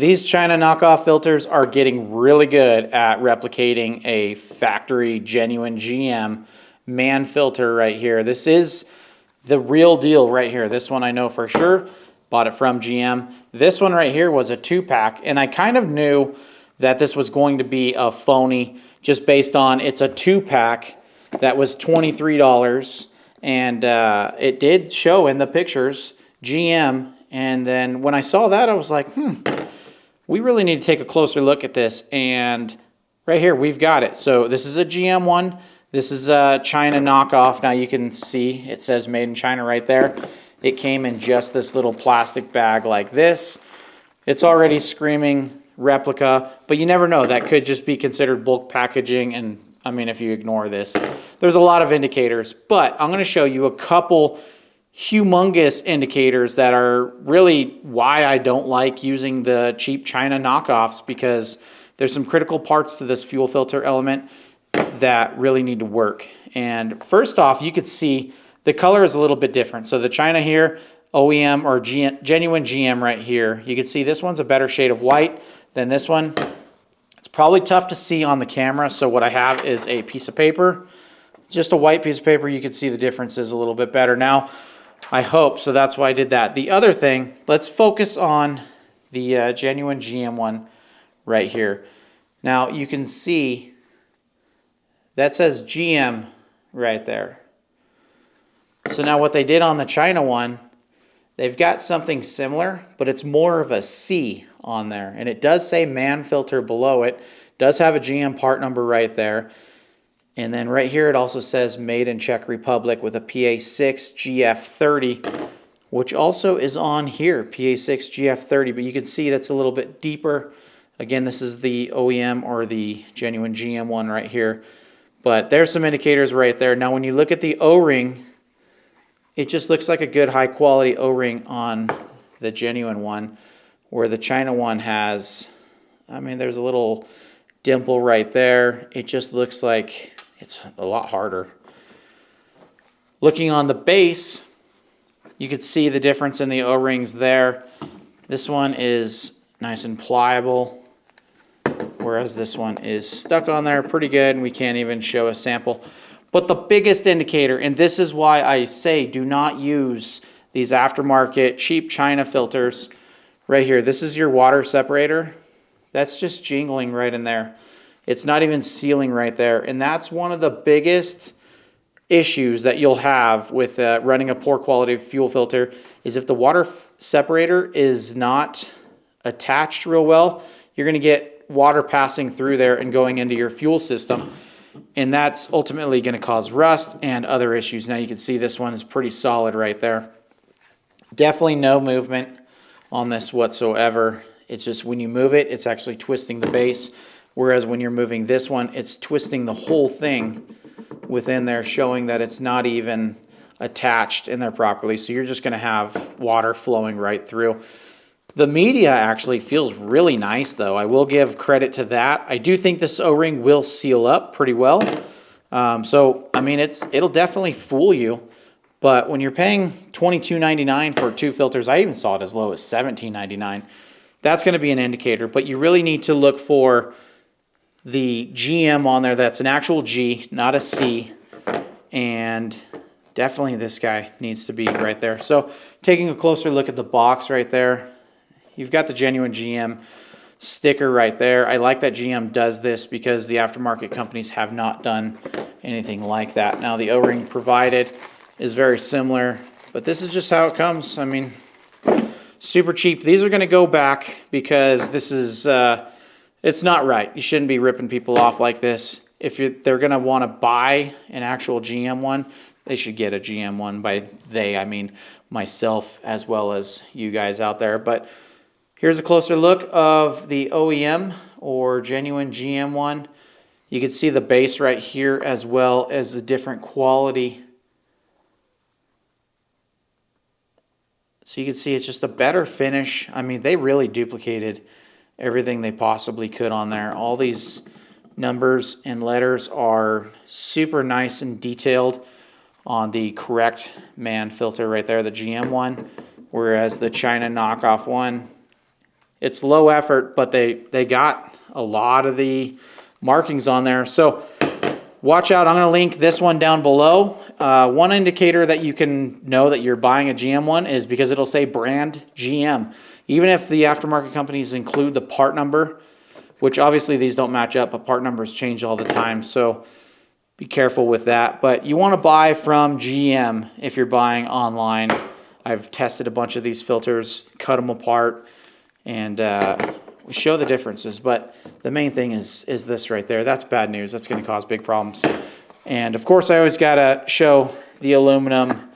These China knockoff filters are getting really good at replicating a factory genuine GM man filter right here. This is the real deal right here. This one I know for sure. Bought it from GM. This one right here was a 2-pack, and I kind of knew that this was going to be a phony just based on it's a 2-pack that was $23, and it did show in the pictures GM. And then when I saw that, I was like, we really need to take a closer look at this. And right here, we've got it. So this is a GM one. This is a China knockoff. Now you can see it says made in China right there. It came in just this little plastic bag like this. It's already screaming replica, but you never know. That could just be considered bulk packaging. And I mean, if you ignore this, there's a lot of indicators, but I'm going to show you a couple humongous indicators that are really why I don't like using the cheap China knockoffs, because there's some critical parts to this fuel filter element that really need to work. And first off, you could see the color is a little bit different. So the China here, OEM or genuine GM right here, you can see this one's a better shade of white than this one. It's probably tough to see on the camera, so what I have is a piece of paper, just a white piece of paper. You can see the differences a little bit better now, I hope, so that's why I did that. The other thing, let's focus on the genuine GM one right here. Now you can see that says GM right there. So now what they did on the China one, they've got something similar, but it's more of a C on there. And it does say man filter below it. Does have a GM part number right there. And then right here it also says made in Czech Republic with a PA6 GF30, which also is on here, PA6 GF30. But you can see that's a little bit deeper. Again, this is the OEM or the genuine GM one right here. But there's some indicators right there. Now when you look at the O-ring, it just looks like a good high quality O-ring on the genuine one, where the China one has, I mean, there's a little dimple right there. It just looks like it's a lot harder. Looking on the base, you could see the difference in the O-rings there. This one is nice and pliable, whereas this one is stuck on there pretty good, and we can't even show a sample. But the biggest indicator, and this is why I say do not use these aftermarket cheap China filters right here. This is your water separator. That's just jingling right in there. It's not even sealing right there. And that's one of the biggest issues that you'll have with running a poor quality fuel filter, is if the water separator is not attached real well, you're going to get water passing through there and going into your fuel system. And that's ultimately going to cause rust and other issues. Now you can see this one is pretty solid right there. Definitely no movement on this whatsoever. It's just when you move it, it's actually twisting the base. Whereas when you're moving this one, it's twisting the whole thing within there, showing that it's not even attached in there properly. So you're just going to have water flowing right through. The media actually feels really nice, though. I will give credit to that. I do think this O-ring will seal up pretty well. So, I mean, it'll definitely fool you. But when you're paying $22.99 for 2 filters, I even saw it as low as $17.99. That's going to be an indicator. But you really need to look for the GM on there. That's an actual G, not a C. And definitely this guy needs to be right there. So, taking a closer look at the box right there, you've got the genuine GM sticker right there. I like that GM does this because the aftermarket companies have not done anything like that. Now the O-ring provided is very similar, but this is just how it comes. I mean, super cheap. These are going to go back because this is, it's not right. You shouldn't be ripping people off like this. If they're going to want to buy an actual GM one, they should get a GM one. By they, I mean myself as well as you guys out there. But here's a closer look of the OEM or genuine GM one. You can see the base right here as well as a different quality. So you can see it's just a better finish. I mean, they really duplicated everything they possibly could on there. All these numbers and letters are super nice and detailed on the correct man filter right there, the GM one, whereas the China knockoff one It's low effort, but they got a lot of the markings on there. So watch out. I'm going to link this one down below. One indicator that you can know that you're buying a GM one is because it'll say brand GM. Even if the aftermarket companies include the part number, which obviously these don't match up, but part numbers change all the time. So be careful with that. But you want to buy from GM if you're buying online. I've tested a bunch of these filters, cut them apart, and we show the differences. But the main thing is this right there. That's bad news. That's going to cause big problems. And of course, I always got to show the aluminum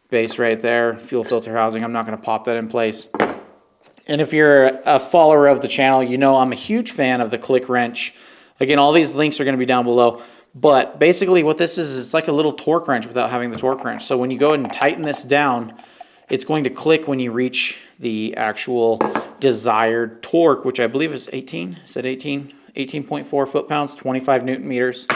base right there, fuel filter housing. I'm not going to pop that in place. And if you're a follower of the channel, you know I'm a huge fan of the click wrench. Again, all these links are going to be down below. But basically what this is, it's like a little torque wrench without having the torque wrench. So when you go ahead and tighten this down, it's going to click when you reach the actual desired torque, which I believe is 18. Is it 18? 18.4 foot-pounds, 25 Newton meters.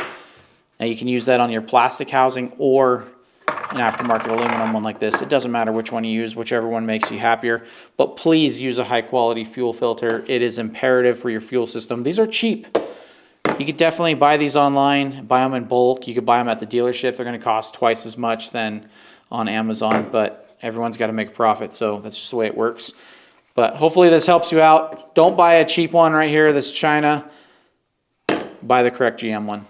Now you can use that on your plastic housing or an aftermarket aluminum one like this. It doesn't matter which one you use, whichever one makes you happier. But please use a high-quality fuel filter. It is imperative for your fuel system. These are cheap. You could definitely buy these online, buy them in bulk. You could buy them at the dealership. They're going to cost twice as much than on Amazon, but everyone's got to make a profit, so that's just the way it works. But hopefully this helps you out. Don't buy a cheap one right here, this China. Buy the correct GM one.